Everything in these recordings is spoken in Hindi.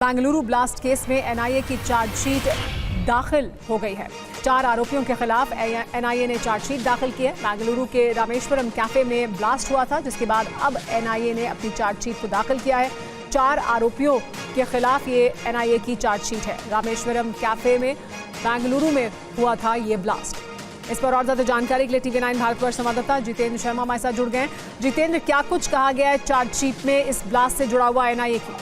बेंगलुरु ब्लास्ट केस में एनआईए की चार्जशीट दाखिल हो गई है। 4 आरोपियों के खिलाफ एनआईए ने चार्जशीट दाखिल की है। बेंगलुरु के रामेश्वरम कैफे में ब्लास्ट हुआ था, जिसके बाद अब एनआईए ने अपनी चार्जशीट को दाखिल किया है। 4 आरोपियों के खिलाफ ये एनआईए की चार्जशीट है। रामेश्वरम कैफे में बेंगलुरु में हुआ था ये ब्लास्ट। इस पर और ज्यादा जानकारी के लिए TV9 भारतवर्ष संवाददाता जितेंद्र शर्मा हमारे साथ जुड़ गए हैं। जितेंद्र, क्या कुछ कहा गया है चार्जशीट में इस ब्लास्ट से जुड़ा हुआ एनआईए की?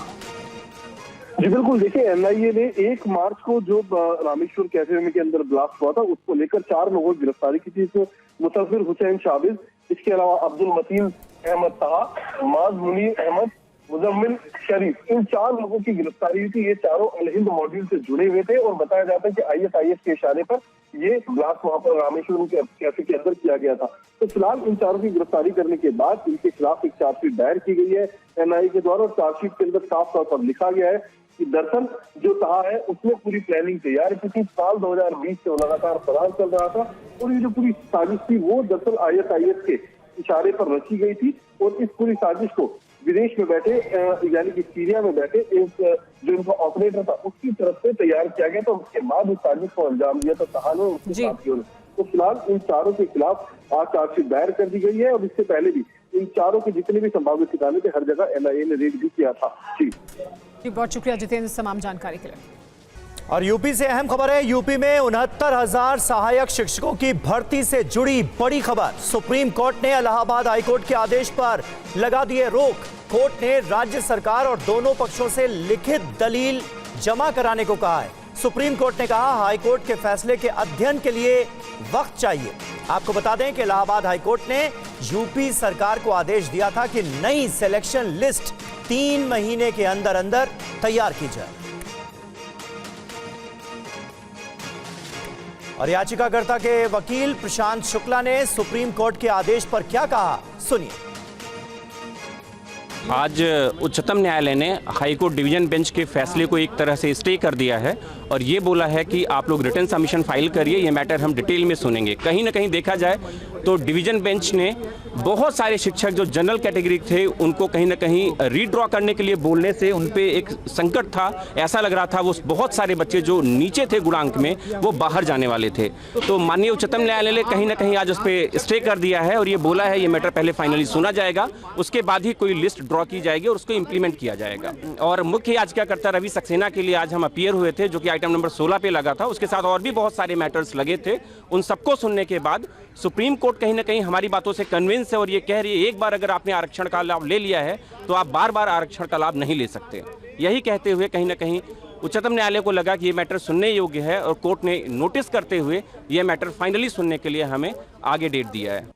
जी बिल्कुल, देखिए एनआईए ने 1 मार्च को जो रामेश्वर कैफे में के अंदर ब्लास्ट हुआ था उसको लेकर 4 लोगों की गिरफ्तारी की थी। इसमें मुसफिर हुसैन शाबिज, इसके अलावा अब्दुल मतीन अहमद ताहा, माज मुनीर अहमद, मुजम्मिल शरीफ, इन 4 लोगों की गिरफ्तारी हुई थी। ये चारों अल हिंद मॉड्यूल से जुड़े हुए थे और बताया जाता है कि ISIS के इशारे पर ये ब्लास्ट वहां पर रामेश्वरम कैफे के अंदर किया गया था। तो फिलहाल इन चारों की गिरफ्तारी करने के बाद इनके खिलाफ एक चार्जशीट दायर की गई है एनआईए के द्वारा। और चार्जशीट के अंदर साफ तौर पर लिखा गया है कि दरअसल जो कहा है उसमें पूरी प्लानिंग तैयार है, क्योंकि साल 2020 से लगातार फरार चल रहा था और ये जो पूरी साजिश थी वो दरअसल ISIS के इशारे पर रची गई थी। और इस पूरी साजिश को विदेश में बैठे यानी कि सीरिया में बैठे जो इनका ऑपरेटर था उसकी तरफ से तैयार किया गया था। उसके बाद उस साजिश को अंजाम दिया था तहाने और उसके साथियों ने। तो फिलहाल इन चारों के खिलाफ आज चार्जशीट दायर कर दी गई है। और इससे पहले भी इन चारों के जितने भी संभावित ठिकाने थे हर जगह एनआईए ने रेड भी किया था। जी बहुत शुक्रिया जितेंद्र तमाम जानकारी के लिए। और यूपी से अहम खबर है। यूपी में 69,000 सहायक शिक्षकों की भर्ती से जुड़ी बड़ी खबर। सुप्रीम कोर्ट ने इलाहाबाद हाईकोर्ट के आदेश पर लगा दिए रोक। कोर्ट ने राज्य सरकार और दोनों पक्षों से लिखित दलील जमा कराने को कहा है। सुप्रीम कोर्ट ने कहा हाईकोर्ट के फैसले के अध्ययन के लिए वक्त चाहिए। आपको बता दें कि इलाहाबाद हाईकोर्ट ने यूपी सरकार को आदेश दिया था कि नई सिलेक्शन लिस्ट 3 महीने के अंदर अंदर तैयार की जाए। और याचिकाकर्ता के वकील प्रशांत शुक्ला ने सुप्रीम कोर्ट के आदेश पर क्या कहा, सुनिए। आज उच्चतम न्यायालय ने हाईकोर्ट डिवीजन बेंच के फैसले को एक तरह से स्टे कर दिया है और ये बोला है कि आप लोग रिटर्न सबमिशन फाइल करिए, ये मैटर हम डिटेल में सुनेंगे। कहीं ना कहीं देखा जाए तो डिवीजन बेंच ने बहुत सारे शिक्षक जो जनरल कैटेगरी थे उनको कहीं ना कहीं रीड्रॉ करने के लिए बोलने से उन पे एक संकट था। ऐसा लग रहा था वो बहुत सारे बच्चे जो नीचे थे गुणांक में वो बाहर जाने वाले थे। तो माननीय उच्चतम न्यायालय ने कहीं ना कहीं आज उस पर स्टे कर दिया है और ये बोला है ये मैटर पहले फाइनली सुना जाएगा, उसके बाद ही कोई लिस्ट ड्रॉ की जाएगी और उसको इंप्लीमेंट किया जाएगा। और मुख्य याचिकाकर्ता रवि सक्सेना के लिए आज हम अपीयर हुए थे, जो कि आइटम नंबर 16 पे लगा था। उसके साथ और भी बहुत सारे मैटर्स लगे थे। उन सबको सुनने के बाद सुप्रीम कोर्ट कहीं ना कहीं हमारी बातों से कन्विंस है और ये कह रही है एक बार अगर आपने आरक्षण का लाभ ले लिया है तो आप बार बार आरक्षण का लाभ नहीं ले सकते। यही कहते हुए कहीं ना कहीं उच्चतम न्यायालय को लगा कि ये मैटर सुनने योग्य है और कोर्ट ने नोटिस करते हुए ये मैटर फाइनली सुनने के लिए हमें आगे डेट दिया है।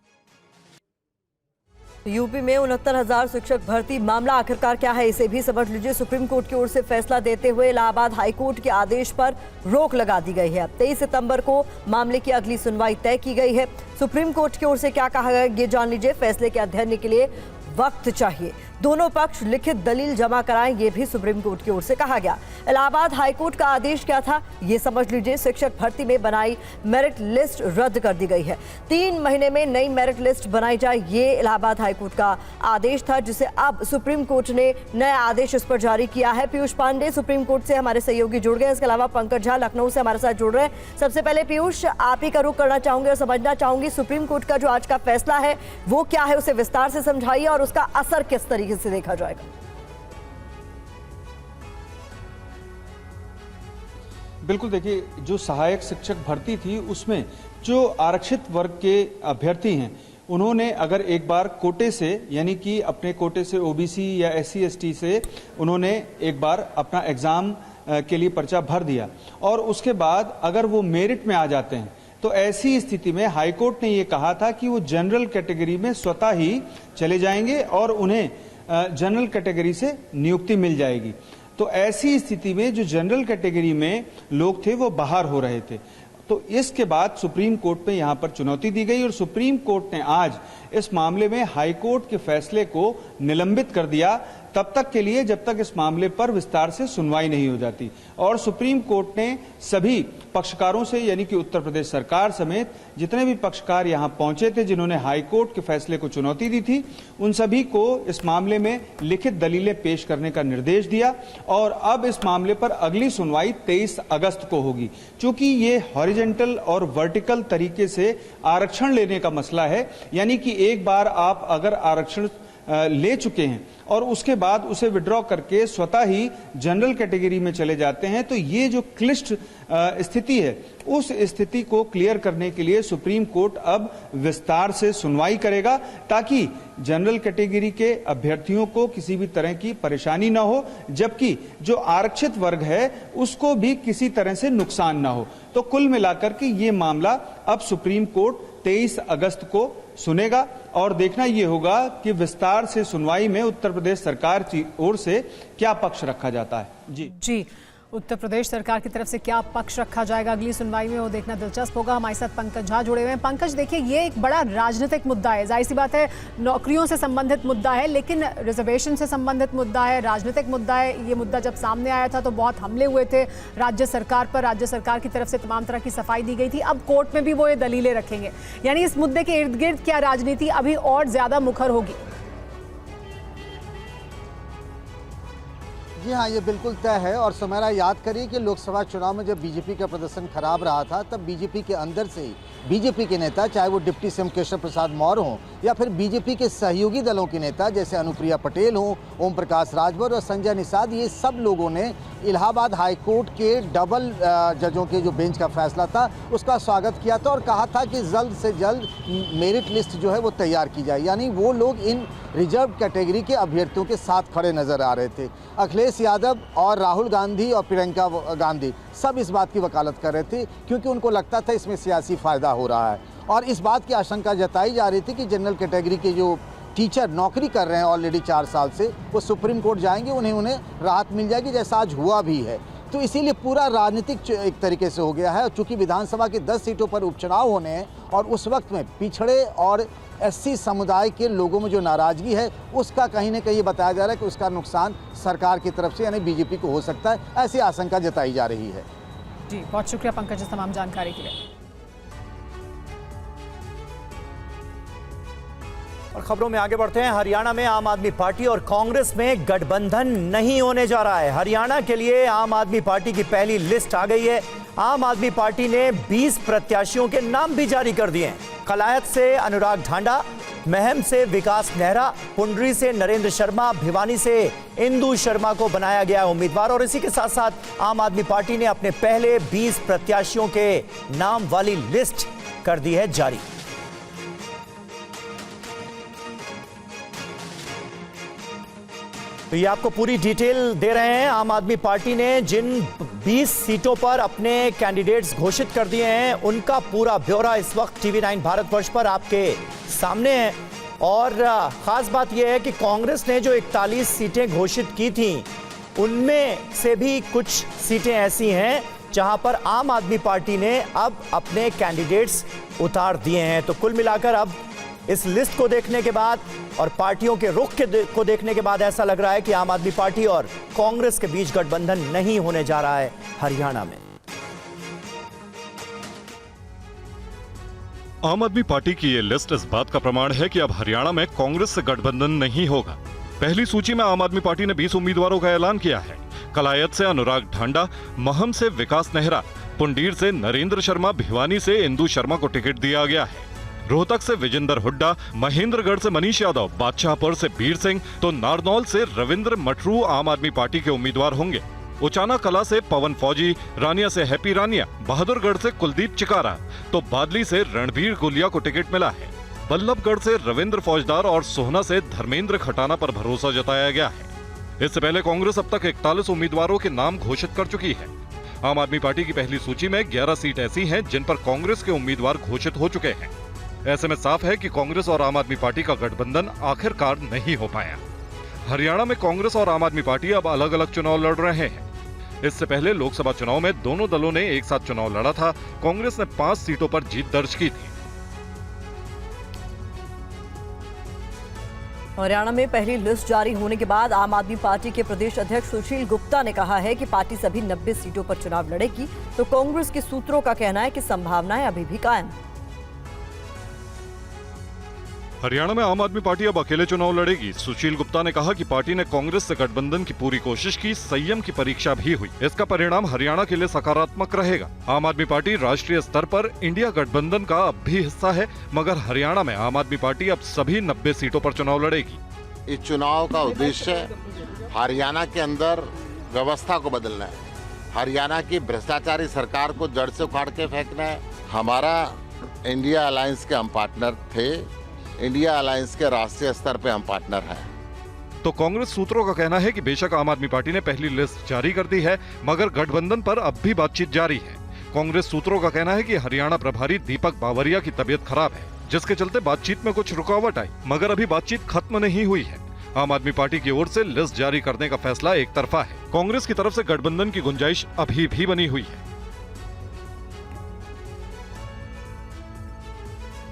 यूपी में 69,000 शिक्षक भर्ती मामला आखिरकार क्या है, इसे भी समझ लीजिए। सुप्रीम कोर्ट की ओर से फैसला देते हुए इलाहाबाद हाईकोर्ट के आदेश पर रोक लगा दी गई है। 23 सितंबर को मामले की अगली सुनवाई तय की गई है। सुप्रीम कोर्ट की ओर से क्या कहा गया ये जान लीजिए। फैसले के अध्ययन के लिए वक्त चाहिए, दोनों पक्ष लिखित दलील जमा कराएं, ये भी सुप्रीम कोर्ट की ओर से कहा गया। इलाहाबाद हाईकोर्ट का आदेश क्या था ये समझ लीजिए। शिक्षक भर्ती में बनाई मेरिट लिस्ट रद्द कर दी गई है। 3 महीने में नई मेरिट लिस्ट बनाई जाए, ये इलाहाबाद हाईकोर्ट का आदेश था, जिसे अब सुप्रीम कोर्ट ने नया आदेश इस पर जारी किया है। पीयूष पांडे सुप्रीम कोर्ट से हमारे सहयोगी जुड़ गए। इसके अलावा पंकज झा लखनऊ से हमारे साथ जुड़ रहे हैं। सबसे पहले पीयूष, आप ही का रुख करना चाहूंगे और समझना चाहूंगी सुप्रीम कोर्ट का जो आज का फैसला है वो क्या है, उसे विस्तार से समझाइए और उसका असर किस तरीके से देखा जाएगा। बिल्कुल, देखिए जो सहायक शिक्षक भर्ती थी उसमें जो आरक्षित वर्ग के अभ्यर्थी हैं उन्होंने अगर एक बार कोटे से यानी कि अपने कोटे से ओबीसी या SC ST से उन्होंने एक बार अपना एग्जाम के लिए पर्चा भर दिया और उसके बाद अगर वो मेरिट में आ जाते हैं तो ऐसी स्थिति में हाईकोर्ट ने ये कहा था कि वो जनरल कैटेगरी में स्वतः ही चले जाएंगे और उन्हें जनरल कैटेगरी से नियुक्ति मिल जाएगी। तो ऐसी स्थिति में जो जनरल कैटेगरी में लोग थे वो बाहर हो रहे थे। तो इसके बाद सुप्रीम कोर्ट में यहां पर चुनौती दी गई और सुप्रीम कोर्ट ने आज इस मामले में हाई कोर्ट के फैसले को निलंबित कर दिया तब तक के लिए जब तक इस मामले पर विस्तार से सुनवाई नहीं हो जाती। और सुप्रीम कोर्ट ने सभी पक्षकारों से, यानी कि उत्तर प्रदेश सरकार समेत जितने भी पक्षकार यहां पहुंचे थे जिन्होंने हाई कोर्ट के फैसले को चुनौती दी थी, उन सभी को इस मामले में लिखित दलीलें पेश करने का निर्देश दिया। और अब इस मामले पर अगली सुनवाई 23 अगस्त को होगी। चूंकि ये हॉरिजेंटल और वर्टिकल तरीके से आरक्षण लेने का मसला है, यानी कि एक बार आप अगर आरक्षण ले चुके हैं और उसके बाद उसे विड्रॉ करके स्वतः ही जनरल कैटेगरी में चले जाते हैं, तो ये जो क्लिष्ट स्थिति है उस स्थिति को क्लियर करने के लिए सुप्रीम कोर्ट अब विस्तार से सुनवाई करेगा, ताकि जनरल कैटेगरी के अभ्यर्थियों को किसी भी तरह की परेशानी ना हो, जबकि जो आरक्षित वर्ग है उसको भी किसी तरह से नुकसान ना हो। तो कुल मिलाकर के ये मामला अब सुप्रीम कोर्ट 23 अगस्त को सुनेगा और देखना यह होगा कि विस्तार से सुनवाई में उत्तर प्रदेश सरकार की ओर से क्या पक्ष रखा जाता है। जी, उत्तर प्रदेश सरकार की तरफ से क्या पक्ष रखा जाएगा अगली सुनवाई में, वो देखना दिलचस्प होगा। हमारे साथ पंकज झा जुड़े हुए हैं। पंकज, देखिए ये एक बड़ा राजनीतिक मुद्दा है, जाहिर सी बात है नौकरियों से संबंधित मुद्दा है, लेकिन रिजर्वेशन से संबंधित मुद्दा है, राजनीतिक मुद्दा है। ये मुद्दा जब सामने आया था तो बहुत हमले हुए थे राज्य सरकार पर, राज्य सरकार की तरफ से तमाम तरह की सफाई दी गई थी। अब कोर्ट में भी वो ये दलीलें रखेंगे, यानी इस मुद्दे के इर्द गिर्द क्या राजनीति अभी और ज्यादा मुखर होगी? जी हाँ, ये बिल्कुल तय है। और सुमेरा, याद करिए कि लोकसभा चुनाव में जब बीजेपी का प्रदर्शन खराब रहा था, तब बीजेपी के अंदर से ही बीजेपी के नेता, चाहे वो डिप्टी सीएम केशव प्रसाद मौर्य हों या फिर बीजेपी के सहयोगी दलों के नेता जैसे अनुप्रिया पटेल हों, ओम प्रकाश राजभर और संजय निषाद, ये सब लोगों ने इलाहाबाद हाई कोर्ट के डबल जजों के जो बेंच का फैसला था उसका स्वागत किया था और कहा था कि जल्द से जल्द मेरिट लिस्ट जो है वो तैयार की जाए। यानी वो लोग इन रिजर्व कैटेगरी के अभ्यर्थियों के साथ खड़े नजर आ रहे थे। अखिलेश यादव और राहुल गांधी और प्रियंका गांधी सब इस बात की वकालत कर रहे थे, क्योंकि उनको लगता था इसमें सियासी फायदा हो रहा है। और इस बात की आशंका जताई जा रही थी कि जनरल कैटेगरी के जो टीचर नौकरी कर रहे हैं ऑलरेडी 4 साल से, वो सुप्रीम कोर्ट जाएंगे, उन्हें राहत मिल जाएगी, जैसा आज हुआ भी है। तो इसीलिए पूरा राजनीतिक एक तरीके से हो गया है। और चूंकि विधानसभा की 10 सीटों पर उपचुनाव होने हैं और उस वक्त में पिछड़े और एससी समुदाय के लोगों में जो नाराजगी है उसका कहीं ना कहीं बताया जा रहा है कि उसका नुकसान सरकार की तरफ से यानी बीजेपी को हो सकता है, ऐसी आशंका जताई जा रही है। जी, बहुत शुक्रिया पंकज इस तमाम जानकारी के लिए। और खबरों में आगे बढ़ते हैं। हरियाणा में आम आदमी पार्टी और कांग्रेस में गठबंधन नहीं होने जा रहा है। हरियाणा के लिए आम आदमी पार्टी की पहली लिस्ट आ गई है। आम आदमी पार्टी ने 20 प्रत्याशियों के नाम भी जारी कर दिए हैं। कलायत से अनुराग ढांडा, महम से विकास नेहरा, पुंडरी से नरेंद्र शर्मा, भिवानी से इंदु शर्मा को बनाया गया उम्मीदवार। और इसी के साथ साथ आम आदमी पार्टी ने अपने पहले 20 प्रत्याशियों के नाम वाली लिस्ट कर दी है जारी। तो ये आपको पूरी डिटेल दे रहे हैं। आम आदमी पार्टी ने जिन 20 सीटों पर अपने कैंडिडेट्स घोषित कर दिए हैं उनका पूरा ब्यौरा इस वक्त TV9 भारतवर्ष पर आपके सामने है। और खास बात यह है कि कांग्रेस ने जो 41 सीटें घोषित की थीं उनमें से भी कुछ सीटें ऐसी हैं जहां पर आम आदमी पार्टी ने अब अपने कैंडिडेट्स उतार दिए हैं। तो कुल मिलाकर अब इस लिस्ट को देखने के बाद और पार्टियों के रुख को देखने के बाद ऐसा लग रहा है कि आम आदमी पार्टी और कांग्रेस के बीच गठबंधन नहीं होने जा रहा है हरियाणा में। आम आदमी पार्टी की ये लिस्ट इस बात का प्रमाण है कि अब हरियाणा में कांग्रेस से गठबंधन नहीं होगा। पहली सूची में आम आदमी पार्टी ने 20 उम्मीदवारों का ऐलान किया है। कलायत से अनुराग ढांडा, महम से विकास नेहरा, पुंडीर से नरेंद्र शर्मा, भिवानी से इंदु शर्मा को टिकट दिया गया है। रोहतक से विजेंद्र हुड्डा, महेंद्रगढ़ से मनीष यादव, बादशाहपुर से बीर सिंह तो नारनौल से रविंद्र मटरू आम आदमी पार्टी के उम्मीदवार होंगे। उचाना कला से पवन फौजी, रानिया से हैप्पी रानिया, बहादुरगढ़ से कुलदीप चिकारा तो बादली से रणबीर गुलिया को टिकट मिला है। बल्लभगढ़ से रविंद्र फौजदार और सोहना से धर्मेंद्र खटाना पर भरोसा जताया गया है। इससे पहले कांग्रेस अब तक 41 उम्मीदवारों के नाम घोषित कर चुकी है। आम आदमी पार्टी की पहली सूची में 11 सीट ऐसी हैं जिन पर कांग्रेस के उम्मीदवार घोषित हो चुके हैं। ऐसे में साफ है कि कांग्रेस और आम आदमी पार्टी का गठबंधन आखिरकार नहीं हो पाया। हरियाणा में कांग्रेस और आम आदमी पार्टी अब अलग अलग चुनाव लड़ रहे हैं। इससे पहले लोकसभा चुनाव में दोनों दलों ने एक साथ चुनाव लड़ा था। कांग्रेस ने 5 सीटों पर जीत दर्ज की थी। हरियाणा में पहली लिस्ट जारी होने के बाद आम आदमी पार्टी के प्रदेश अध्यक्ष सुशील गुप्ता ने कहा है कि पार्टी सभी 90 सीटों पर चुनाव लड़ेगी, तो कांग्रेस के सूत्रों का कहना है कि संभावनाएं अभी भी कायम। हरियाणा में आम आदमी पार्टी अब अकेले चुनाव लड़ेगी। सुशील गुप्ता ने कहा कि पार्टी ने कांग्रेस से गठबंधन की पूरी कोशिश की, संयम की परीक्षा भी हुई। इसका परिणाम हरियाणा के लिए सकारात्मक रहेगा। आम आदमी पार्टी राष्ट्रीय स्तर पर इंडिया गठबंधन का अब भी हिस्सा है, मगर हरियाणा में आम आदमी पार्टी अब सभी 90 सीटों पर चुनाव लड़ेगी। इस चुनाव का उद्देश्य हरियाणा के अंदर व्यवस्था को बदलना है, हरियाणा की भ्रष्टाचारी सरकार को जड़ से उखाड़ के फेंकना है। हमारा इंडिया अलायंस के हम पार्टनर थे, इंडिया अलायंस के राष्ट्रीय स्तर पे हम पार्टनर हैं। तो कांग्रेस सूत्रों का कहना है कि बेशक आम आदमी पार्टी ने पहली लिस्ट जारी कर दी है, मगर गठबंधन पर अब भी बातचीत जारी है। कांग्रेस सूत्रों का कहना है कि हरियाणा प्रभारी दीपक बावरिया की तबीयत खराब है, जिसके चलते बातचीत में कुछ रुकावट आई, मगर अभी बातचीत खत्म नहीं हुई है। आम आदमी पार्टी की ओर से लिस्ट जारी करने का फैसला एक तरफा है। कांग्रेस की तरफ से गठबंधन की गुंजाइश अभी भी बनी हुई है।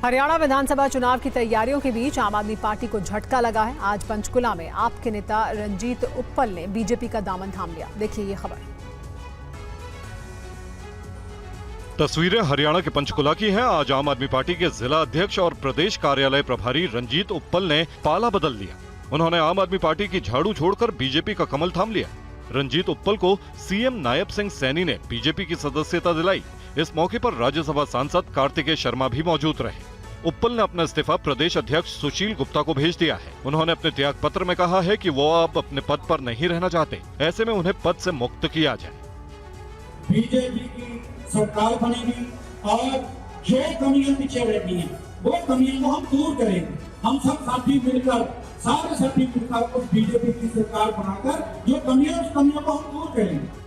हरियाणा विधानसभा चुनाव की तैयारियों के बीच आम आदमी पार्टी को झटका लगा है। आज पंचकुला में आप के नेता रंजीत उत्पल ने बीजेपी का दामन थाम लिया। देखिए ये खबर। तस्वीरें हरियाणा के पंचकुला की हैं। आज आम आदमी पार्टी के जिला अध्यक्ष और प्रदेश कार्यालय प्रभारी रंजीत उत्पल ने पाला बदल लिया। उन्होंने आम आदमी पार्टी की झाड़ू छोड़कर बीजेपी का कमल थाम लिया। रंजीत उत्पल को सीएम नायब सिंह सैनी ने बीजेपी की सदस्यता दिलाई। इस मौके पर राज्यसभा सांसद कार्तिकेय शर्मा भी मौजूद रहे। उत्पल ने अपना इस्तीफा प्रदेश अध्यक्ष सुशील गुप्ता को भेज दिया है। उन्होंने अपने त्याग पत्र में कहा है कि वो अब अपने पद पर नहीं रहना चाहते, ऐसे में उन्हें पद से मुक्त किया जाए। बीजेपी की सरकार बनेगी और जो कमियां पीछे रहती हैं वो कमियों को हम दूर करेंगे। हम सब साथी मिलकर, सारे साथी मिलकर उस बीजेपी की सरकार बनाकर जो कमियों को हम दूर करेंगे।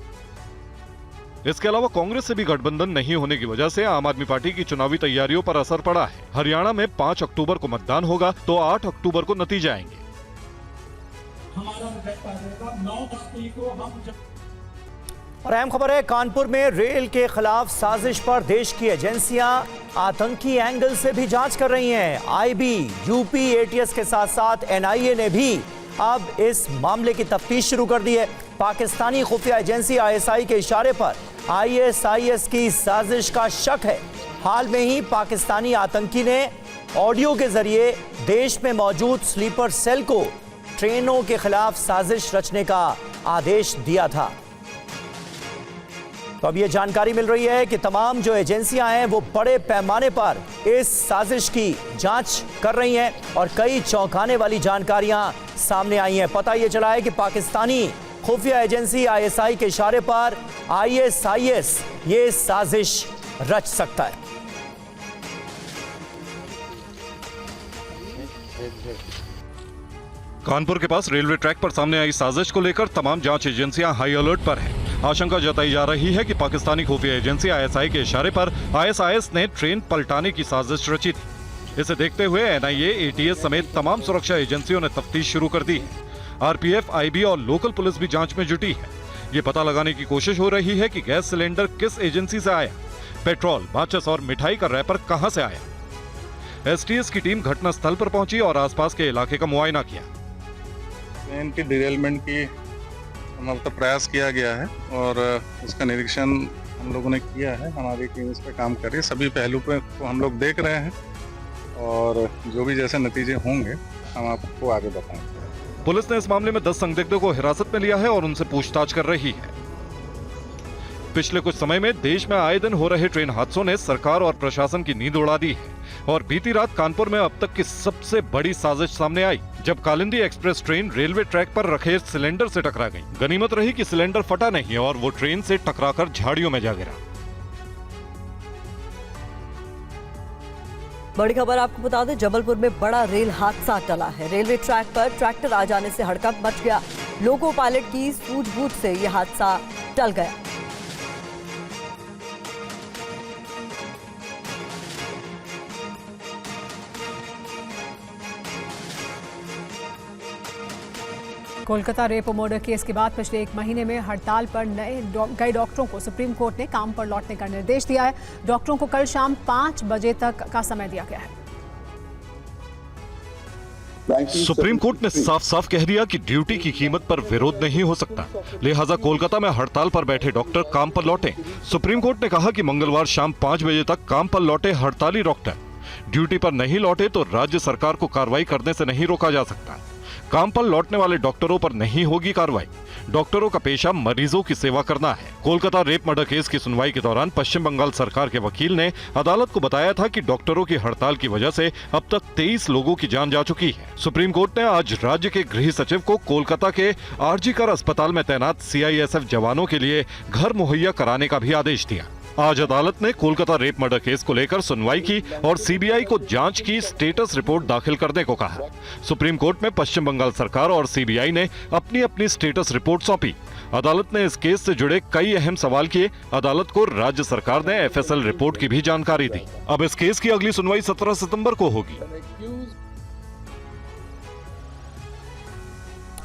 इसके अलावा कांग्रेस से भी गठबंधन नहीं होने की वजह से आम आदमी पार्टी की चुनावी तैयारियों पर असर पड़ा है। हरियाणा में 5 अक्टूबर को मतदान होगा, तो 8 अक्टूबर को नतीजे आएंगे। और अहम खबर है, कानपुर में रेल के खिलाफ साजिश पर देश की एजेंसियां आतंकी एंगल से भी जांच कर रही हैं। आईबी, यूपी, एटीएस के साथ साथ एनआईए ने भी अब इस मामले की तफ्तीश शुरू कर दी है। पाकिस्तानी खुफिया एजेंसी आईएसआई के इशारे पर आईएसआईएस की साजिश का शक है। हाल में ही पाकिस्तानी आतंकी ने ऑडियो के जरिए देश में मौजूद स्लीपर सेल को ट्रेनों के खिलाफ साजिश रचने का आदेश दिया था। तो अब यह जानकारी मिल रही है कि तमाम जो एजेंसियां हैं वो बड़े पैमाने पर इस साजिश की जांच कर रही हैं और कई चौंकाने वाली जानकारियां सामने आई हैं। पता यह चला है कि पाकिस्तानी खुफिया एजेंसी आईएसआई के इशारे पर आईएसआईएस ये साजिश रच सकता है। कानपुर के पास रेलवे ट्रैक पर सामने आई साजिश को लेकर तमाम जांच एजेंसियां हाई अलर्ट पर हैं। आशंका जताई जा रही है कि पाकिस्तानी खुफिया एजेंसी आईएसआई के इशारे पर आईएसआईएस ने ट्रेन पलटाने की साजिश रची थी। इसे देखते हुए एनआईए, एटीएस समेत तमाम सुरक्षा एजेंसियों ने तफ्तीश शुरू कर दी है। आरपीएफ, आईबी और लोकल पुलिस भी जांच में जुटी है। ये पता लगाने की कोशिश हो रही है कि गैस सिलेंडर किस एजेंसी से आया, पेट्रोल, माचिस और मिठाई का रैपर कहां से आया। एसटीएस की टीम घटनास्थल पर पहुंची और आसपास के इलाके का मुआयना किया। ट्रेन की डिरेलमेंट की मतलब प्रयास किया गया है और उसका निरीक्षण हम लोगों ने किया है। हमारी टीम इस पर काम कर रही है। सभी पहलू पे को हम लोग देख रहे हैं और जो भी जैसे नतीजे होंगे हम आपको आगे बताएंगे। पुलिस ने इस मामले में 10 संदिग्धों को हिरासत में लिया है और उनसे पूछताछ कर रही है। पिछले कुछ समय में देश में आए दिन हो रहे ट्रेन हादसों ने सरकार और प्रशासन की नींद उड़ा दी है और बीती रात कानपुर में अब तक की सबसे बड़ी साजिश सामने आई, जब Kalindi express train railway track पर रखे सिलेंडर से टकरा गई। गनीमत रही कि सिलेंडर फटा नहीं और वो ट्रेन से टकराकर झाड़ियों में जा गिरा। बड़ी खबर आपको बता दें, जबलपुर में बड़ा रेल हादसा टला है। रेलवे ट्रैक पर ट्रैक्टर आ जाने से हड़कंप मच गया। लोको पायलट की सूझबूझ से यह हादसा टल गया। कोलकाता रेप और मर्डर केस के बाद पिछले 1 महीने में हड़ताल पर गए डॉक्टरों को सुप्रीम कोर्ट ने काम पर लौटने का निर्देश दिया है। डॉक्टरों को कल शाम 5 बजे तक का समय दिया गया है। सुप्रीम कोर्ट ने साफ साफ कह दिया कि ड्यूटी की कीमत पर विरोध नहीं हो सकता, लिहाजा कोलकाता में हड़ताल पर बैठे डॉक्टर काम पर लौटे। सुप्रीम कोर्ट ने कहा कि मंगलवार शाम 5 बजे तक काम पर लौटे हड़ताली डॉक्टर ड्यूटी पर नहीं लौटे तो राज्य सरकार को कार्रवाई करने से नहीं रोका जा सकता। काम पर लौटने वाले डॉक्टरों पर नहीं होगी कार्रवाई। डॉक्टरों का पेशा मरीजों की सेवा करना है। कोलकाता रेप मर्डर केस की सुनवाई के दौरान पश्चिम बंगाल सरकार के वकील ने अदालत को बताया था कि डॉक्टरों की हड़ताल की वजह से अब तक 23 लोगों की जान जा चुकी है। सुप्रीम कोर्ट ने आज राज्य के गृह सचिव को कोलकाता के आरजी कर अस्पताल में तैनात सीआईएसएफ जवानों के लिए घर मुहैया कराने का भी आदेश दिया। आज अदालत ने कोलकाता रेप मर्डर केस को लेकर सुनवाई की और सीबीआई को जांच की स्टेटस रिपोर्ट दाखिल करने को कहा। सुप्रीम कोर्ट में पश्चिम बंगाल सरकार और सीबीआई ने अपनी अपनी स्टेटस रिपोर्ट सौंपी। अदालत ने इस केस से जुड़े कई अहम सवाल किए। अदालत को राज्य सरकार ने एफएसएल रिपोर्ट की भी जानकारी दी। अब इस केस की अगली सुनवाई 17 सितंबर को होगी।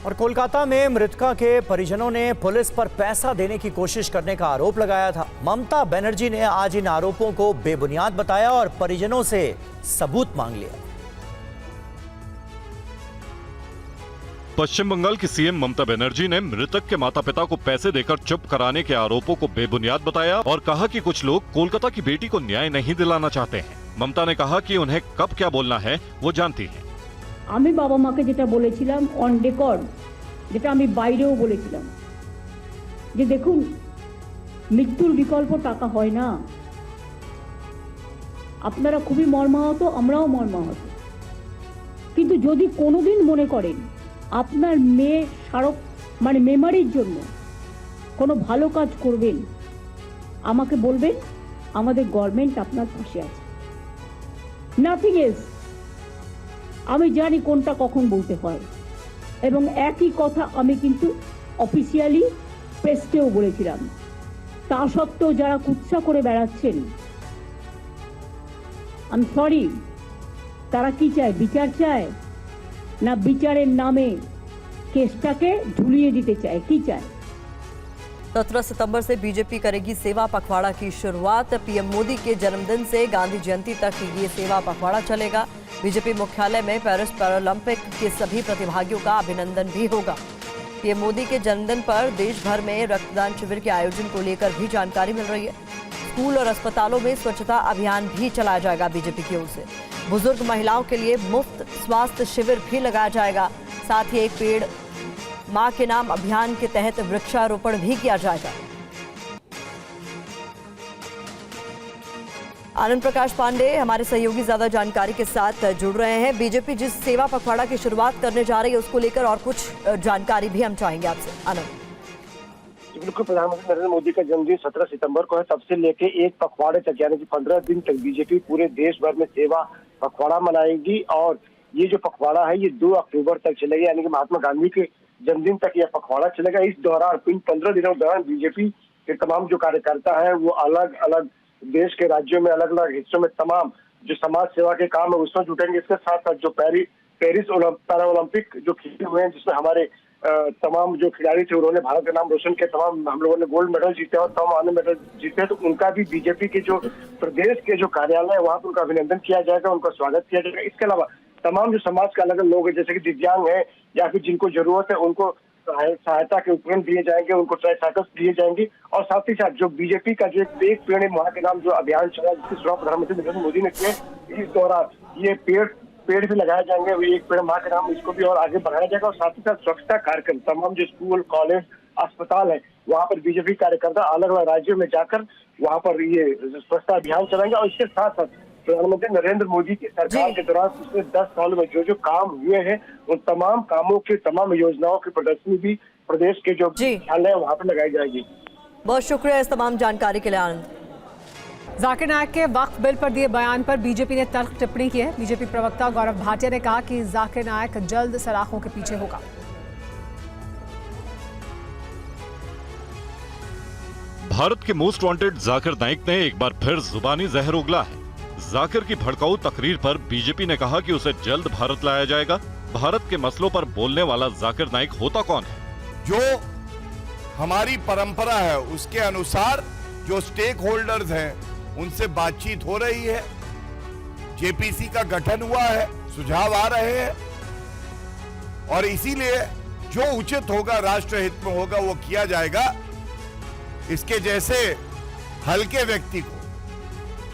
और कोलकाता में मृतका के परिजनों ने पुलिस पर पैसा देने की कोशिश करने का आरोप लगाया था। ममता बनर्जी ने आज इन आरोपों को बेबुनियाद बताया और परिजनों से सबूत मांग लिया। पश्चिम बंगाल की सीएम ममता बनर्जी ने मृतक के माता पिता को पैसे देकर चुप कराने के आरोपों को बेबुनियाद बताया और कहा कि कुछ लोग कोलकाता की बेटी को न्याय नहीं दिलाना चाहते हैं। ममता ने कहा कि उन्हें कब क्या बोलना है वो जानती है। আমি বাবা মাকে যেটা বলেছিলাম অন রেকর্ড, যেটা আমি বাইরেও বলেছিলাম যে দেখুন মৃত্যুর বিকল্প টাকা হয় না। আপনারা খুবই মর্মাহত, আমরাও মর্মাহত, কিন্তু যদি কোনোদিন মনে করেন আপনার মেয়ে স্মারক মানে মেমারির জন্য কোনো ভালো কাজ করবেন আমাকে বলবেন, আমাদের গভর্নমেন্ট আপনার পাশে আছে। Nothing else. আমি জানি কোনটা কখন বলতে হয় এবং একই কথা আমি কিন্তু অফিসিয়ালি প্রেসকেও বলেছিলাম। তা সত্ত্বেও যারা কুৎসা করে বেড়াচ্ছেন, আই এম সরি, তারা কি চায়? বিচার চায় না বিচারের নামে কেসটাকে ঝুলিয়ে দিতে চায়? কি চায়? 17 सितंबर से बीजेपी करेगी सेवा पखवाड़ा की शुरुआत। पीएम मोदी के जन्मदिन से गांधी जयंती तक ये सेवा पखवाड़ा चलेगा। बीजेपी मुख्यालय में पेरिस पैरालंपिक के सभी प्रतिभागियों का अभिनंदन भी होगा। पीएम मोदी के जन्मदिन पर देश भर में रक्तदान शिविर के आयोजन को लेकर भी जानकारी मिल रही है। स्कूल और अस्पतालों में स्वच्छता अभियान भी चलाया जाएगा बीजेपी की ओर से। बुजुर्ग महिलाओं के लिए मुफ्त स्वास्थ्य शिविर भी लगाया जाएगा। साथ ही एक पेड़ मां के नाम अभियान के तहत वृक्षारोपण भी किया जाएगा। आनंद प्रकाश पांडे हमारे सहयोगी ज्यादा जानकारी के साथ जुड़ रहे हैं। बीजेपी जिस सेवा पखवाड़ा की शुरुआत करने जा रही है उसको लेकर और कुछ जानकारी भी हम चाहेंगे आपसे। आनंद। बिल्कुल, प्रधानमंत्री नरेंद्र मोदी का जन्मदिन 17 सितंबर को है। तब से लेके एक पखवाड़े तक यानी कि 15 दिन तक बीजेपी पूरे देश भर में सेवा पखवाड़ा मनाएगी और ये जो पखवाड़ा है ये 2 अक्टूबर तक चलेगा, यानी कि महात्मा गांधी के जन्मदिन तक यह पखवाड़ा चलेगा। इस दौरान इन 15 दिनों के दौरान बीजेपी के तमाम जो कार्यकर्ता है वो अलग अलग देश के राज्यों में अलग अलग हिस्सों में तमाम जो समाज सेवा के काम है उसमें जुटेंगे। इसके साथ साथ जो पेरिस पैरा ओलंपिक जो खेल हुए हैं जिसमें हमारे तमाम जो खिलाड़ी थे उन्होंने भारत का नाम रोशन किया, तमाम हम लोगों ने गोल्ड मेडल जीते और तमाम अन्य मेडल जीते, तो उनका भी बीजेपी के जो प्रदेश के जो कार्यालय है वहाँ पर उनका अभिनंदन किया जाएगा, उनका स्वागत किया जाएगा। इसके अलावा तमाम जो समाज के अलग अलग लोग हैं जैसे कि दिव्यांग है या फिर जिनको जरूरत है उनको सहायता के उपकरण दिए जाएंगे, उनको ट्राईसाइकिल्स दिए जाएंगे। और साथ ही साथ जो बीजेपी का जो एक पेड़ मां के नाम जो अभियान चला जिसकी शुरुआत प्रधानमंत्री नरेंद्र मोदी ने किया, इस दौरान ये पेड़ भी लगाए जाएंगे। एक पेड़ मां के नाम इसको भी और आगे बढ़ाया जाएगा। और साथ ही साथ स्वच्छता कार्यक्रम तमाम जो स्कूल कॉलेज अस्पताल है वहाँ पर बीजेपी कार्यकर्ता अलग अलग राज्यों में जाकर वहाँ पर ये स्वच्छता अभियान चलाएंगे। और इसके साथ साथ प्रधानमंत्री नरेंद्र मोदी की सरकार के दौरान पिछले 10 साल में जो जो काम हुए हैं उन तमाम कामों की तमाम योजनाओं की प्रदर्शनी भी प्रदेश के जो मुख्यालय है वहाँ पर लगाई जाएगी। बहुत शुक्रिया इस तमाम जानकारी के लिए आनंद। जाकिर नायक के वक्फ बिल पर दिए बयान पर बीजेपी ने तल्ख टिप्पणी की है। बीजेपी प्रवक्ता गौरव भाटिया ने कहा कि जाकिर नायक जल्द सलाखों के पीछे होगा। भारत के मोस्ट वांटेड जाकिर नाइक ने एक बार फिर जुबानी जहर उगला है। जाकिर की भड़काऊ तकरीर पर बीजेपी ने कहा कि उसे जल्द भारत लाया जाएगा। भारत के मसलों पर बोलने वाला जाकिर नाइक होता कौन है? जो हमारी परंपरा है उसके अनुसार जो स्टेक होल्डर्स हैं उनसे बातचीत हो रही है, जेपीसी का गठन हुआ है, सुझाव आ रहे हैं और इसीलिए जो उचित होगा, राष्ट्र हित में होगा, वो किया जाएगा। इसके जैसे हल्के व्यक्ति को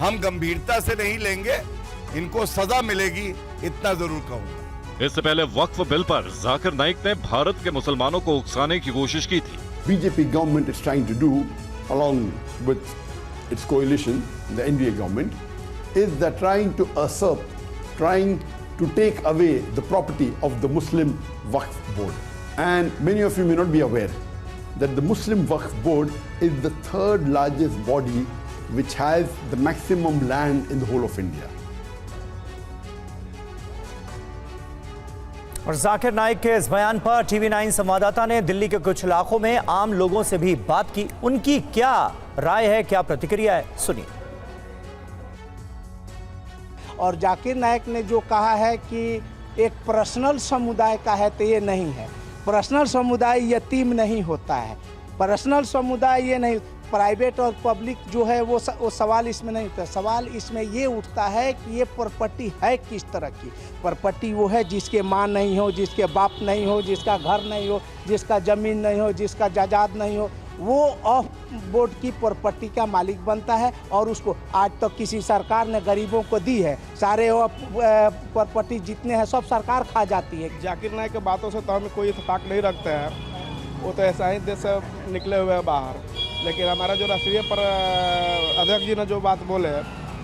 हम गंभीरता से नहीं लेंगे, इनको सजा मिलेगी, इतना जरूर कहूंगा। इससे पहले वक्फ बिल पर जाकिर नाइक ने भारत के मुसलमानों को उकसाने की कोशिश की थी। BJP government is trying to do, along with its coalition, the NDA government, is that trying to usurp, trying to take away the property of the Muslim Waqf Board. And many of you may not be aware that the Muslim Waqf Board is the third largest body which has the maximum land in the whole of India. और जाकिर नाइक के इस बयान पर TV9 संवाददाता ने दिल्ली के कुछ इलाकों में आम लोगों से भी बात की। उनकी क्या राय है, क्या प्रतिक्रिया है, सुनिए। और जाकिर नाइक ने जो कहा है कि एक पर्सनल समुदाय का है, तो ये नहीं है। पर्सनल समुदाय यतीम नहीं होता है। पर्सनल समुदाय ये नहीं, प्राइवेट और पब्लिक जो है वो सवाल इसमें नहीं उठता। सवाल इसमें ये उठता है कि ये प्रॉपर्टी है किस तरह की। प्रॉपर्टी वो है जिसके माँ नहीं हो, जिसके बाप नहीं हो, जिसका घर नहीं हो, जिसका ज़मीन नहीं हो, जिसका जायदाद नहीं हो, वो ऑफ बोर्ड की प्रॉपर्टी का मालिक बनता है। और उसको आज तक तो किसी सरकार ने गरीबों को दी है? सारे प्रॉपर्टी जितने हैं सब सरकार खा जाती है। जाकिर नाइक के बातों से तो हमें कोई इत्तेफाक नहीं रखते हैं, वो तो ऐसा ही देश से निकले हुए हैं बाहर। लेकिन हमारा जो राष्ट्रीय अध्यक्ष जी ने जो बात बोले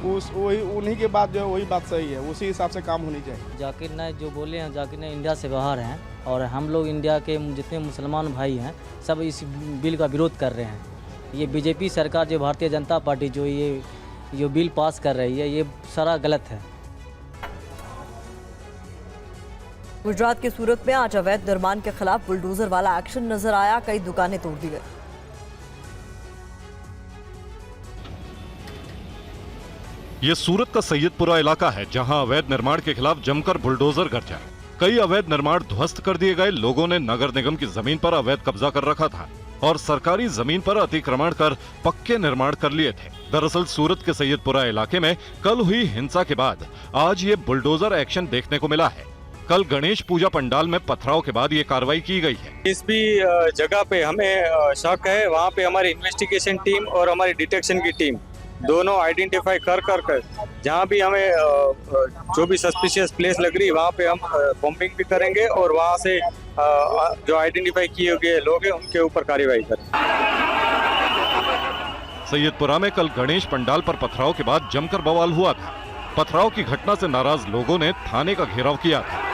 वही उन्हीं के बात जो वही बात सही है, उसी हिसाब से काम होनी चाहिए। जाकिर नाइक जो बोले हैं, जाकिर नाइक इंडिया से बाहर हैं और हम लोग इंडिया के जितने मुसलमान भाई हैं सब इस बिल का विरोध कर रहे हैं। ये बीजेपी सरकार जो भारतीय जनता पार्टी जो बिल पास कर रही है, ये सारा गलत है। गुजरात के सूरत में आज अवैध निर्माण के खिलाफ बुलडोजर वाला एक्शन नजर आया। कई दुकानें तोड़ दी गई। ये सूरत का सैयदपुरा इलाका है, जहां अवैध निर्माण के खिलाफ जमकर बुलडोजर गरजा। कई अवैध निर्माण ध्वस्त कर दिए गए। लोगों ने नगर निगम की जमीन पर अवैध कब्जा कर रखा था और सरकारी जमीन पर अतिक्रमण कर पक्के निर्माण कर लिए थे। दरअसल सूरत के सैयदपुरा इलाके में कल हुई हिंसा के बाद आज ये बुलडोजर एक्शन देखने को मिला है। कल गणेश पूजा पंडाल में पथराव के बाद ये कार्रवाई की गई है। इस भी जगह पे हमें शक है, वहाँ पे हमारी इन्वेस्टिगेशन टीम और हमारी डिटेक्शन की टीम दोनों आइडेंटिफाई कर जहाँ भी हमें जो भी सस्पिशियस प्लेस लग रही है वहाँ पे हम बॉम्बिंग भी करेंगे और वहाँ से जो आइडेंटिफाई किए गए लोग हैं उनके ऊपर कार्रवाई करेंगे। सैयदपुरा में कल गणेश पंडाल पर पथराव के बाद जमकर बवाल हुआ था। पथराव की घटना से नाराज लोगों ने थाने का घेराव किया था।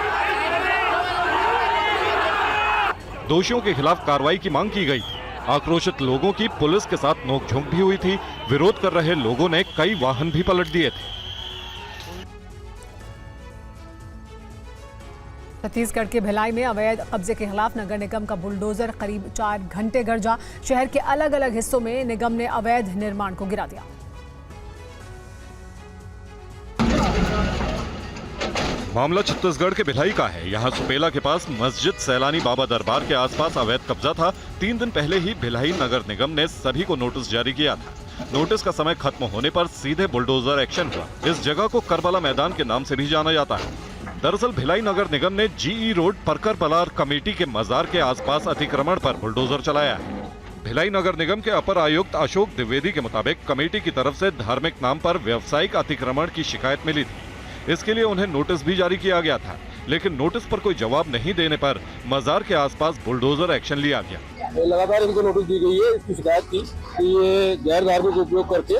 दोषियों के खिलाफ कार्रवाई की मांग की गई थी। आक्रोशित लोगों की पुलिस के साथ नोकझोंक भी हुई थी। विरोध कर रहे लोगों ने कई वाहन भी पलट दिए थे। छत्तीसगढ़ के भिलाई में अवैध कब्जे के खिलाफ नगर निगम का बुलडोजर करीब 4 घंटे गरजा। शहर के अलग अलग हिस्सों में निगम ने अवैध निर्माण को गिरा दिया। मामला छत्तीसगढ़ के भिलाई का है। यहाँ सुपेला के पास मस्जिद सैलानी बाबा दरबार के आसपास अवैध कब्जा था। 3 दिन पहले ही भिलाई नगर निगम ने सभी को नोटिस जारी किया था। नोटिस का समय खत्म होने पर सीधे बुलडोजर एक्शन हुआ। इस जगह को करबला मैदान के नाम से भी जाना जाता है। दरअसल भिलाई नगर निगम ने GE रोड परकर बलार कमेटी के मजार के आसपास अतिक्रमण पर बुलडोजर चलाया है। भिलाई नगर निगम के अपर आयुक्त अशोक द्विवेदी के मुताबिक कमेटी की तरफ से धार्मिक नाम पर व्यावसायिक अतिक्रमण की शिकायत मिली थी। इसके लिए उन्हें नोटिस भी जारी किया गया था, लेकिन नोटिस पर कोई जवाब नहीं देने पर मजार के आसपास बुलडोजर एक्शन लिया गया। लगातार इनको नोटिस दी गई है इसकी शिकायत की कि ये गैर धार्मिक उपयोग करके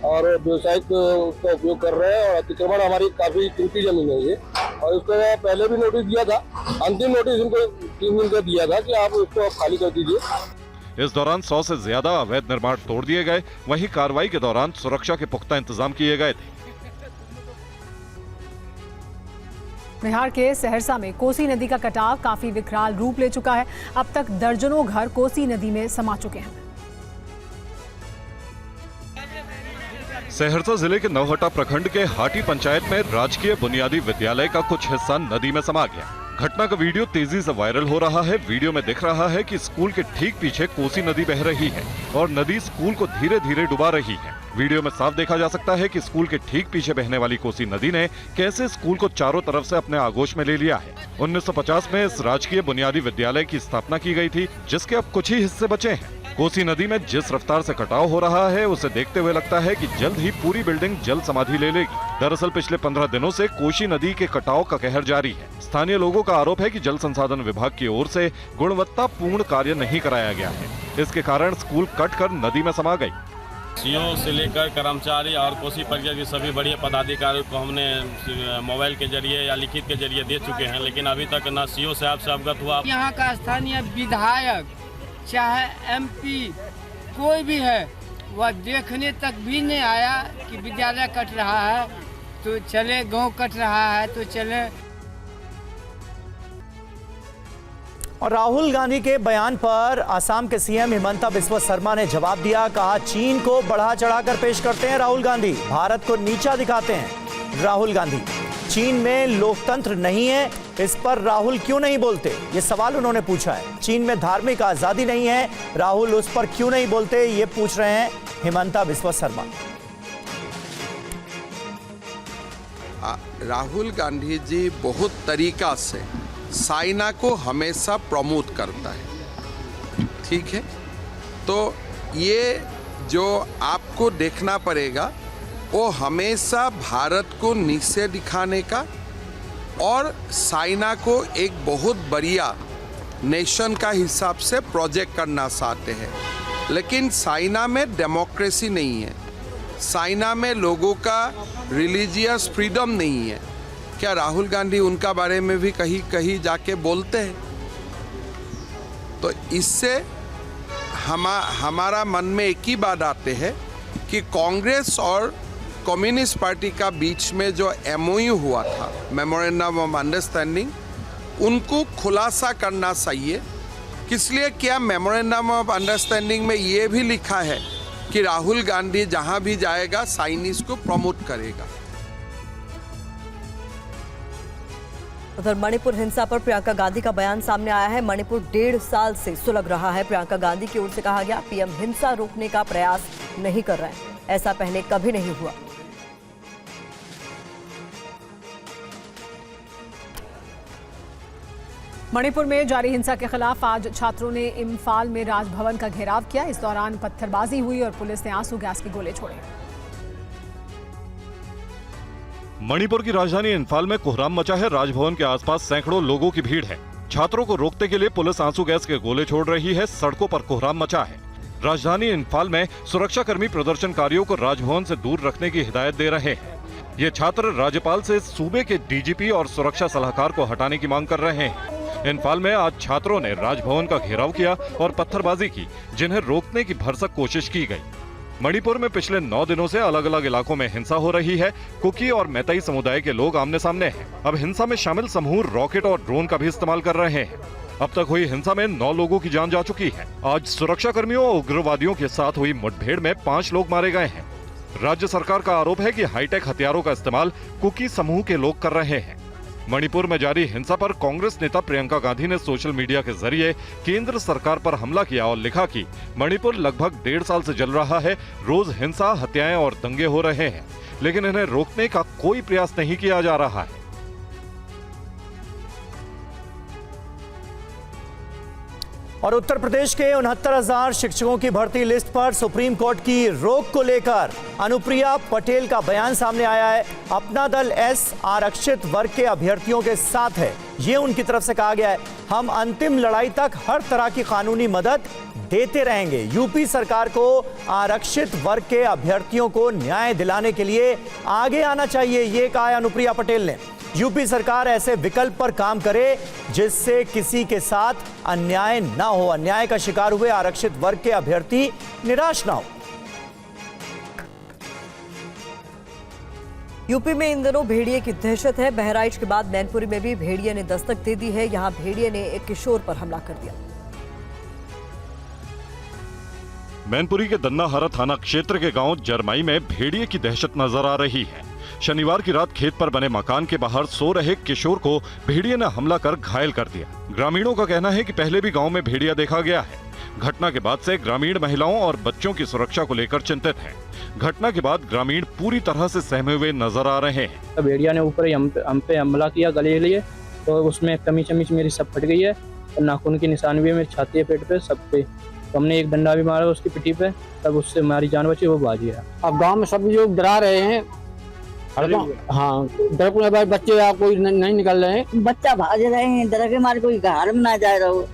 और व्यवसायिक उसका उपयोग कर रहे हैं और अतिक्रमण हमारी काफी कीमती जमीन है ये। और इसको पहले भी नोटिस दिया था, अंतिम नोटिस इनको 3 दिन का दिया था कि आप इसको खाली कर दीजिए। इस दौरान 100 से ज्यादा अवैध निर्माण तोड़ दिए गए। वहीं कार्रवाई के दौरान सुरक्षा के पुख्ता इंतजाम किए गए थे। बिहार के सहरसा में कोसी नदी का कटाव काफी विकराल रूप ले चुका है। अब तक दर्जनों घर कोसी नदी में समा चुके हैं। सहरसा जिले के नौहटा प्रखंड के हाटी पंचायत में राजकीय बुनियादी विद्यालय का कुछ हिस्सा नदी में समा गया। घटना का वीडियो तेजी से वायरल हो रहा है। वीडियो में दिख रहा है कि स्कूल के ठीक पीछे कोसी नदी बह रही है और नदी स्कूल को धीरे धीरे डुबा रही है। वीडियो में साफ देखा जा सकता है कि स्कूल के ठीक पीछे बहने वाली कोसी नदी ने कैसे स्कूल को चारों तरफ से अपने आगोश में ले लिया है। 1950 में इस राजकीय बुनियादी विद्यालय की स्थापना की गई थी, जिसके अब कुछ ही हिस्से बचे हैं। कोसी नदी में जिस रफ्तार से कटाव हो रहा है, उसे देखते हुए लगता है कि जल्द ही पूरी बिल्डिंग जल समाधि ले लेगी। दरअसल पिछले 15 दिनों से कोसी नदी के कटाव का कहर जारी है। स्थानीय लोगों का आरोप है कि जल संसाधन विभाग की ओर से गुणवत्तापूर्ण कार्य नहीं कराया गया है। इसके कारण स्कूल कटकर नदी में समा गई। सीओ से लेकर कर्मचारी और कोसी परिषद के सभी बड़े पदाधिकारियों को हमने मोबाइल के जरिए या लिखित के जरिए दे चुके हैं, लेकिन अभी तक न सीओ साहब से अवगत हुआ। यहाँ का स्थानीय विधायक चाहे एमपी कोई भी है, वह देखने तक भी नहीं आया कि विद्यालय कट रहा है तो चले, गांव कट रहा है तो चले। और राहुल गांधी के बयान पर असम के सीएम हिमंता बिस्वा शर्मा ने जवाब दिया। कहा, चीन को बढ़ा चढ़ाकर पेश करते हैं राहुल गांधी, भारत को नीचा दिखाते हैं राहुल गांधी। चीन में लोकतंत्र नहीं है, इस पर राहुल क्यों नहीं बोलते, ये सवाल उन्होंने पूछा है। चीन में धार्मिक आजादी नहीं है, राहुल उस पर क्यों नहीं बोलते, ये पूछ रहे हैं हिमंता बिस्वा शर्मा। राहुल गांधी जी बहुत तरीका से चाइना को हमेशा प्रमोट करता है, ठीक है। तो ये जो आपको देखना पड़ेगा, वो हमेशा भारत को नीचे दिखाने का और चाइना को एक बहुत बढ़िया नेशन का हिसाब से प्रोजेक्ट करना चाहते हैं। लेकिन चाइना में डेमोक्रेसी नहीं है, चाइना में लोगों का रिलीजियस फ्रीडम नहीं है। क्या राहुल गांधी उनका बारे में भी कहीं कहीं जाके बोलते हैं? तो इससे हमारा मन में एक ही बात आते है कि कांग्रेस और कम्युनिस्ट पार्टी का बीच में जो MOU हुआ था, मेमोरेंडम ऑफ अंडरस्टैंडिंग, उनको खुलासा करना चाहिए। इसलिए क्या मेमोरेंडम ऑफ अंडरस्टैंडिंग में ये भी लिखा है कि राहुल गांधी जहां भी जाएगा चाइनीज को प्रमोट करेगा। उधर मणिपुर हिंसा पर प्रियंका गांधी का बयान सामने आया है। मणिपुर 1.5 साल से सुलग रहा है। प्रियंका गांधी की ओर से कहा गया, पीएम हिंसा रोकने का प्रयास नहीं कर रहे हैं, ऐसा पहले कभी नहीं हुआ। मणिपुर में जारी हिंसा के खिलाफ आज छात्रों ने इम्फाल में राजभवन का घेराव किया। इस दौरान पत्थरबाजी हुई और पुलिस ने आंसू गैस के गोले छोड़े। मणिपुर की राजधानी इम्फाल में कोहराम मचा है। राजभवन के आसपास सैकड़ों लोगों की भीड़ है। छात्रों को रोकने के लिए पुलिस आंसू गैस के गोले छोड़ रही है। सड़कों पर कोहराम मचा है। राजधानी इम्फाल में सुरक्षाकर्मी प्रदर्शनकारियों को राजभवन से दूर रखने की हिदायत दे रहे हैं। ये छात्र राज्यपाल से सूबे के डीजीपी और सुरक्षा सलाहकार को हटाने की मांग कर रहे हैं। इम्फाल में आज छात्रों ने राजभवन का घेराव किया और पत्थरबाजी की, जिन्हें रोकने की भरसक कोशिश की गई। मणिपुर में पिछले 9 दिनों से अलग अलग इलाकों में हिंसा हो रही है। कुकी और मैतेई समुदाय के लोग आमने सामने हैं। अब हिंसा में शामिल समूह रॉकेट और ड्रोन का भी इस्तेमाल कर रहे हैं। अब तक हुई हिंसा में 9 लोगों की जान जा चुकी है। आज सुरक्षा कर्मियों और उग्रवादियों के साथ हुई मुठभेड़ में 5 लोग मारे गए हैं। राज्य सरकार का आरोप है कि हाईटेक हथियारों का इस्तेमाल कुकी समूह के लोग कर रहे हैं। मणिपुर में जारी हिंसा पर कांग्रेस नेता प्रियंका गांधी ने सोशल मीडिया के जरिए केंद्र सरकार पर हमला किया और लिखा कि मणिपुर लगभग 1.5 साल से जल रहा है। रोज हिंसा, हत्याएं और दंगे हो रहे हैं, लेकिन इन्हें रोकने का कोई प्रयास नहीं किया जा रहा है। और उत्तर प्रदेश के 69,000 शिक्षकों की भर्ती लिस्ट पर सुप्रीम कोर्ट की रोक को लेकर अनुप्रिया पटेल का बयान सामने आया है। अपना दल एस आरक्षित वर्ग के अभ्यर्थियों के साथ है, ये उनकी तरफ से कहा गया है। हम अंतिम लड़ाई तक हर तरह की कानूनी मदद देते रहेंगे। यूपी सरकार को आरक्षित वर्ग के अभ्यर्थियों को न्याय दिलाने के लिए आगे आना चाहिए, ये कहा है अनुप्रिया पटेल ने। यूपी सरकार ऐसे विकल्प पर काम करे जिससे किसी के साथ अन्याय ना हो, अन्याय का शिकार हुए आरक्षित वर्ग के अभ्यर्थी निराश ना हो। यूपी में इन दिनों भेड़िए की दहशत है। बहराइच के बाद मैनपुरी में भी भेड़िए ने दस्तक दे दी है। यहां भेड़िए ने एक किशोर पर हमला कर दिया। मैनपुरी के दन्नाहरा थाना क्षेत्र के गांव जरमाई में भेड़िए की दहशत नजर आ रही है। शनिवार की रात खेत पर बने मकान के बाहर सो रहे किशोर को भेड़िए ने हमला कर घायल कर दिया। ग्रामीणों का कहना है कि पहले भी गांव में भेड़िया देखा गया है। घटना के बाद से ग्रामीण महिलाओं और बच्चों की सुरक्षा को लेकर चिंतित हैं। घटना के बाद ग्रामीण पूरी तरह से सहमे हुए नजर आ रहे हैं। भेड़िया ने ऊपर ही हम पे हमला किया गले के लिए, तो उसमें कमीज मेरी सब फट गई है और नाखून की निशान भी है मेरी छाती पेट पे सब पे। तो हमने एक डंडा भी मारा उसकी पिठी पे, तब उससे हमारी जान बची, वो बाजी है। अब गांव में सभी लोग डरा रहे हैं। हाँ, डर भाई बच्चे या कोई नहीं निकल रहे हैं। बच्चा भाग रहे हैं, डर के मारे कोई घर में ना जा रहा हो,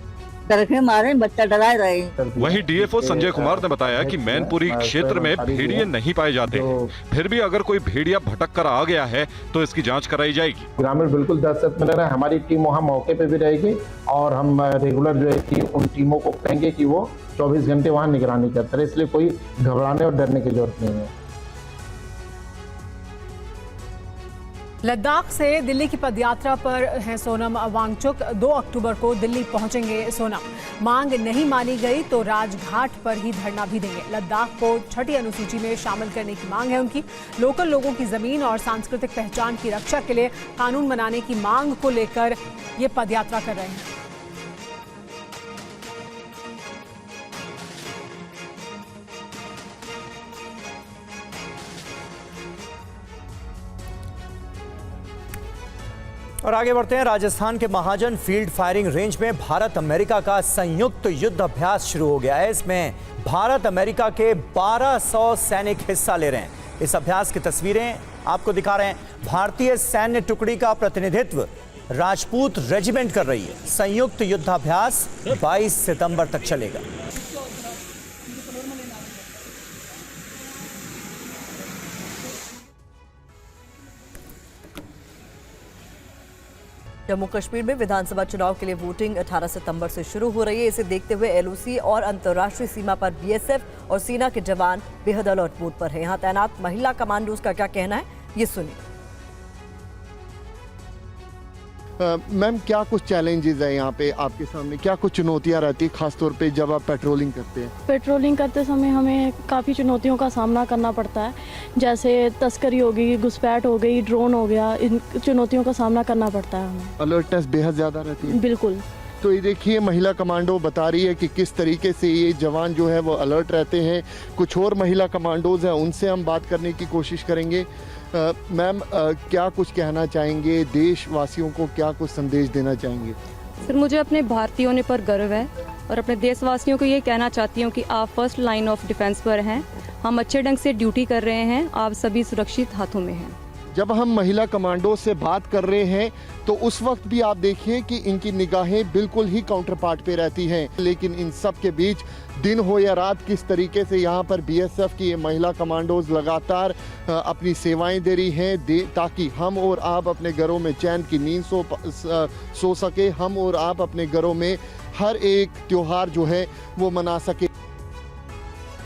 डर के मारे बच्चा डरा रहे हैं। वहीं डीएफओ संजय कुमार ने बताया कि मैनपुरी क्षेत्र में भेड़िए नहीं पाए जाते हैं। फिर भी अगर कोई भेड़िया भटक कर आ गया है तो इसकी जांच कराई जाएगी। ग्रामीण बिल्कुल दहशत में रहे, हमारी टीम वहाँ मौके पे भी रहेगी और हम रेगुलर जो है कि उन टीमों को कहेंगे कि वो 24 घंटे वहाँ निगरानी करते रहे, इसलिए कोई घबराने और डरने की जरूरत नहीं है। लद्दाख से दिल्ली की पदयात्रा पर हैं सोनम वांगचुक। 2 अक्टूबर को दिल्ली पहुंचेंगे सोनम। मांग नहीं मानी गई तो राजघाट पर ही धरना भी देंगे। लद्दाख को 6ठी अनुसूची में शामिल करने की मांग है उनकी। लोकल लोगों की जमीन और सांस्कृतिक पहचान की रक्षा के लिए कानून बनाने की मांग को लेकर ये पदयात्रा कर रहे हैं। और आगे बढ़ते हैं। राजस्थान के महाजन फील्ड फायरिंग रेंज में भारत अमेरिका का संयुक्त युद्ध अभ्यास शुरू हो गया है। इसमें भारत अमेरिका के 1200 सैनिक हिस्सा ले रहे हैं। इस अभ्यास की तस्वीरें आपको दिखा रहे हैं। भारतीय सैन्य टुकड़ी का प्रतिनिधित्व राजपूत रेजिमेंट कर रही है। संयुक्त युद्धाभ्यास 22 सितंबर तक चलेगा। जम्मू कश्मीर में विधानसभा चुनाव के लिए वोटिंग 18 सितंबर से शुरू हो रही है। इसे देखते हुए एलओसी और अंतर्राष्ट्रीय सीमा पर बीएसएफ और सेना के जवान बेहद अलर्ट मोड पर हैं। यहां तैनात महिला कमांडोज का क्या कहना है, ये सुनिए। मैम, क्या कुछ चैलेंजेस है यहाँ पे आपके सामने, क्या कुछ चुनौतियाँ रहती है खासतौर पे जब आप पेट्रोलिंग करते हैं? पेट्रोलिंग करते समय हमें काफ़ी चुनौतियों का सामना करना पड़ता है, जैसे तस्करी हो गई, घुसपैठ हो गई, ड्रोन हो गया। इन चुनौतियों का सामना करना पड़ता है हमें। अलर्टनेस बेहद ज़्यादा रहती है। बिल्कुल। तो ये देखिए, महिला कमांडो बता रही है कि किस तरीके से ये जवान जो है वो अलर्ट रहते हैं। कुछ और महिला कमांडोज हैं, उनसे हम बात करने की कोशिश करेंगे। मैम, क्या कुछ कहना चाहेंगे, देशवासियों को क्या कुछ संदेश देना चाहेंगे? सर, मुझे अपने भारतीय होने पर गर्व है और अपने देशवासियों को ये कहना चाहती हूँ कि आप फर्स्ट लाइन ऑफ डिफेंस पर हैं। हम अच्छे ढंग से ड्यूटी कर रहे हैं, आप सभी सुरक्षित हाथों में हैं। जब हम महिला कमांडो से बात कर रहे हैं तो उस वक्त भी आप देखिए कि इनकी निगाहें बिल्कुल ही काउंटर पार्ट पे रहती हैं, लेकिन इन सब के बीच दिन हो या रात किस तरीके से यहाँ पर बीएसएफ की ये महिला कमांडोज लगातार अपनी सेवाएं दे रही हैं ताकि हम और आप अपने घरों में चैन की नींद सो सके, हम और आप अपने घरों में हर एक त्योहार जो है वो मना सके।